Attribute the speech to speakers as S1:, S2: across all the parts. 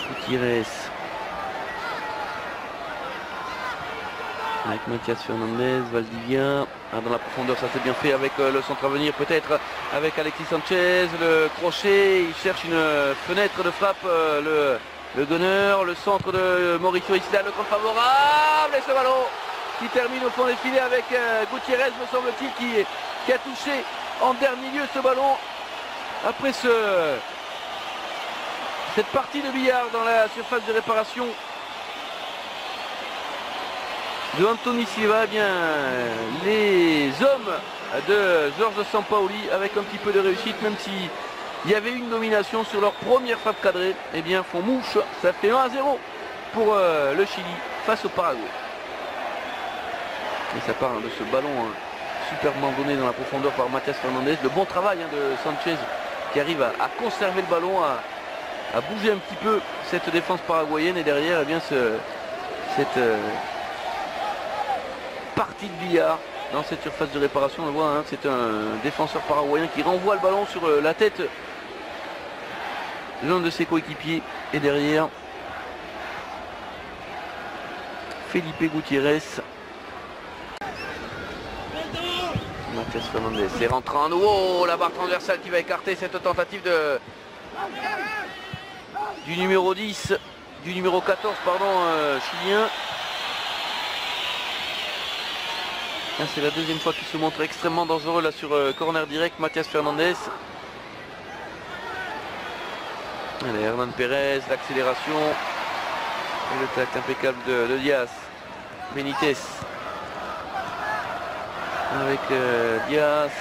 S1: Gutiérrez. Avec Mathias Fernandez, Valdivia. Dans la profondeur, ça c'est bien fait avec le centre à venir peut-être. Avec Alexis Sanchez, le crochet. Il cherche une fenêtre de frappe. Le donneur, le centre de Mauricio Isla, le contre favorable. Et ce ballon qui termine au fond des filets avec Gutiérrez, me semble-t-il, qui a touché en dernier lieu ce ballon. Après cette partie de billard dans la surface de réparation de Anthony Silva, eh bien, les hommes de Georges Sampaoli, avec un petit peu de réussite, même s'il y avait une domination sur leur première frappe cadrée, eh bien, font mouche. Ça fait 1-0 pour le Chili face au Paraguay. Et ça part de ce ballon superbement donné dans la profondeur par Mathias Fernandez. Le bon travail de Sanchez qui arrive à conserver le ballon, à bouger un petit peu cette défense paraguayenne. Et derrière, eh bien, cette partie de billard dans cette surface de réparation, on le voit, c'est un défenseur paraguayen qui renvoie le ballon sur la tête de l'un de ses coéquipiers. Et derrière, Felipe Gutiérrez. Mathias Fernandez, c'est rentré en nouveau, la barre transversale qui va écarter cette tentative du numéro 10, du numéro 14, pardon, chilien. C'est la deuxième fois qu'il se montre extrêmement dangereux là sur corner direct, Mathias Fernandez. Allez, Hernan Pérez, l'accélération. Et le tac impeccable de Diaz. Benitez. Avec Diaz.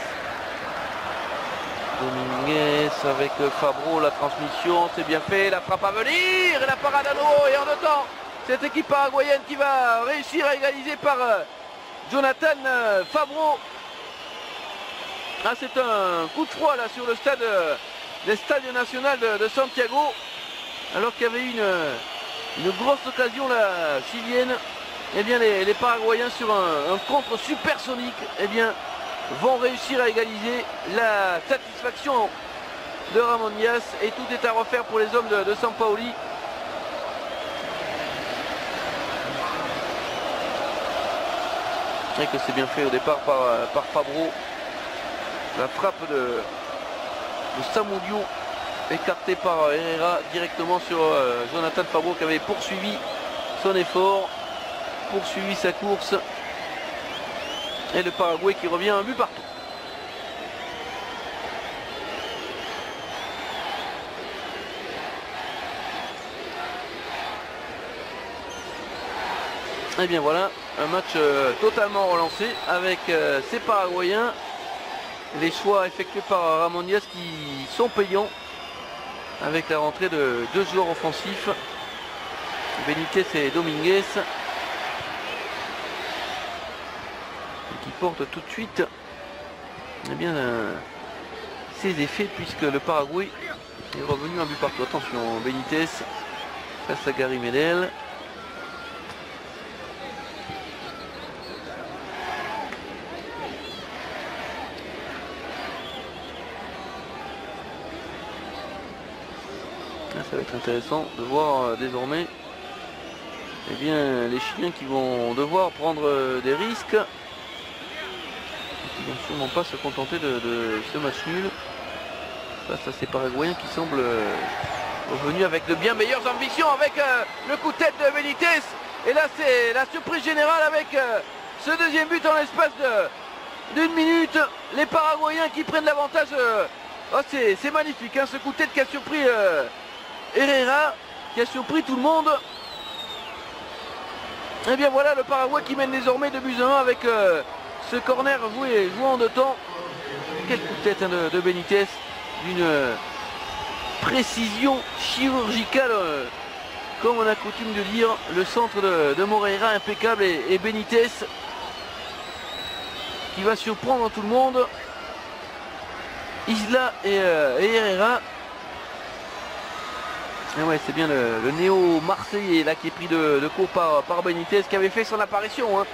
S1: Dominguez avec Fabro, la transmission, c'est bien fait, la frappe à venir, et la parade à nouveau, et en deux temps, cette équipe paraguayenne qui va réussir à égaliser par Jonathan Fabro. C'est un coup de froid là sur le stade, national de Santiago, alors qu'il y avait une grosse occasion la chilienne. Eh bien les Paraguayens sur un contre supersonique, eh bien vont réussir à égaliser. La satisfaction de Ramon Diaz, et tout est à refaire pour les hommes de Sampaoli. Et que c'est bien fait au départ par Fabro. La frappe de Samudio écartée par Herrera directement sur Jonathan Fabro, qui avait poursuivi son effort, poursuivi sa course. Et le Paraguay qui revient un but partout. Et bien voilà, un match totalement relancé avec ces Paraguayens. Les choix effectués par Ramon Diaz qui sont payants, avec la rentrée de deux joueurs offensifs, Benitez et Dominguez, qui portent tout de suite eh bien, ses effets, puisque le Paraguay est revenu un but partout. Attention, Benitez face à Gary Medel. Ça va être intéressant de voir désormais eh bien, les Chiliens qui vont devoir prendre des risques, qui ne vont sûrement pas se contenter de ce match nul face à ces Paraguayens qui semblent revenus avec de bien meilleures ambitions, avec le coup de tête de Benitez. Et là c'est la surprise générale avec ce deuxième but en l'espace d'une minute. Les Paraguayens qui prennent l'avantage. C'est magnifique, ce coup de tête qui a surpris Herrera, qui a surpris tout le monde. Et bien voilà le Paraguay qui mène désormais 2-1 avec ce corner joué en deux temps. Quel coup de tête de Benitez, d'une précision chirurgicale, comme on a coutume de dire. Le centre de Moreira impeccable, et Benitez qui va surprendre tout le monde. Isla et Herrera. Et ouais, c'est bien le néo-marseillais là qui est pris de court par Benitez, qui avait fait son apparition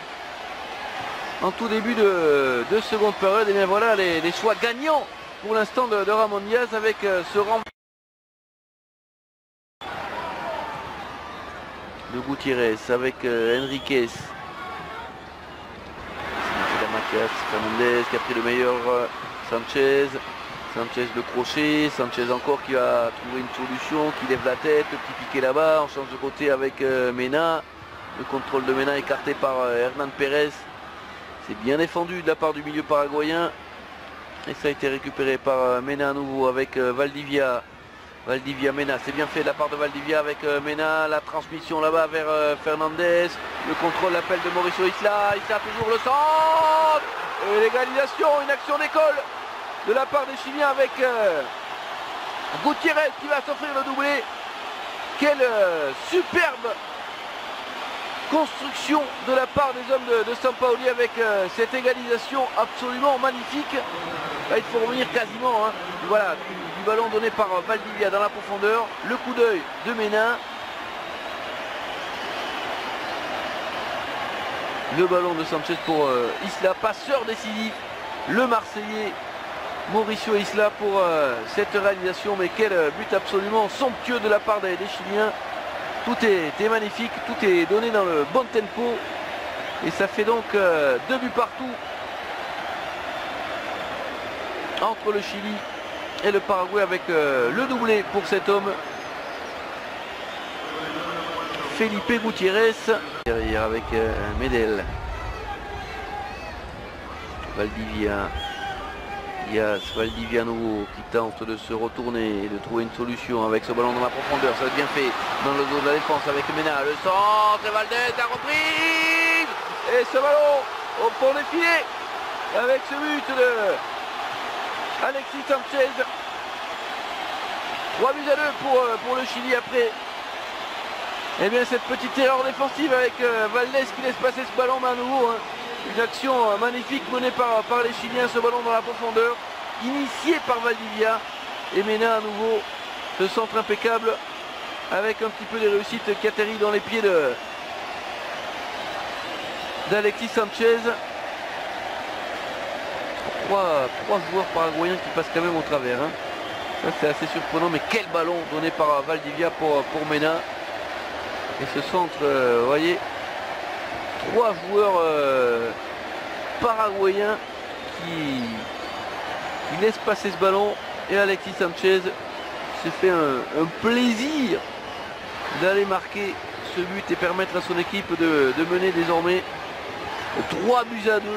S1: en tout début de seconde période. Et bien voilà les choix gagnants pour l'instant de Ramon Diaz, avec ce renvoi de Gutiérrez avec Enriquez. Fernandez qui a pris le meilleur. Sanchez. Sanchez le crochet. Sanchez encore qui a trouvé une solution, qui lève la tête, le petit piqué là-bas. On change de côté avec Mena. Le contrôle de Mena écarté par Hernan Pérez. C'est bien défendu de la part du milieu paraguayen. Et ça a été récupéré par Mena à nouveau avec Valdivia. Valdivia Mena, c'est bien fait de la part de Valdivia avec Mena, la transmission là-bas vers Fernandez, le contrôle, l'appel de Mauricio Isla, Isla toujours le centre, et l'égalisation, une action d'école de la part des Chiliens avec Gutiérrez qui va s'offrir le doublé. Quelle superbe construction de la part des hommes de Sampaoli avec cette égalisation absolument magnifique. Là, il faut revenir quasiment, hein. Voilà, du ballon donné par Valdivia dans la profondeur, le coup d'œil de Mena, le ballon de Sanchez pour Isla, passeur décisif, le Marseillais Mauricio Isla pour cette réalisation. Mais quel but absolument somptueux de la part des Chiliens. Tout est magnifique, tout est donné dans le bon tempo et ça fait donc 2 buts partout entre le Chili et le Paraguay avec le doublé pour cet homme Felipe Gutiérrez. Derrière avec Medel, Valdivia, Diaz, Valdivia nouveau qui tente de se retourner et de trouver une solution avec ce ballon dans la profondeur. Ça va être bien fait dans le dos de la défense avec Mena, le centre et Valdez, la reprise et ce ballon au fond des filets avec ce but de Alexis Sanchez. 3 buts à 2 pour le Chili après cette petite erreur défensive avec Valdez qui laisse passer ce ballon, mais à nouveau une action magnifique menée par les Chiliens, ce ballon dans la profondeur initié par Valdivia et Mena à nouveau, ce centre impeccable avec un petit peu de réussite qui atterrit dans les pieds d'Alexis Sanchez. Trois joueurs paraguayens qui passent quand même au travers, hein. Ça c'est assez surprenant, mais quel ballon donné par Valdivia pour Mena. Et ce centre, vous voyez, 3 joueurs paraguayens qui laissent passer ce ballon, et Alexis Sanchez se fait un plaisir d'aller marquer ce but et permettre à son équipe de mener désormais 3 buts à 2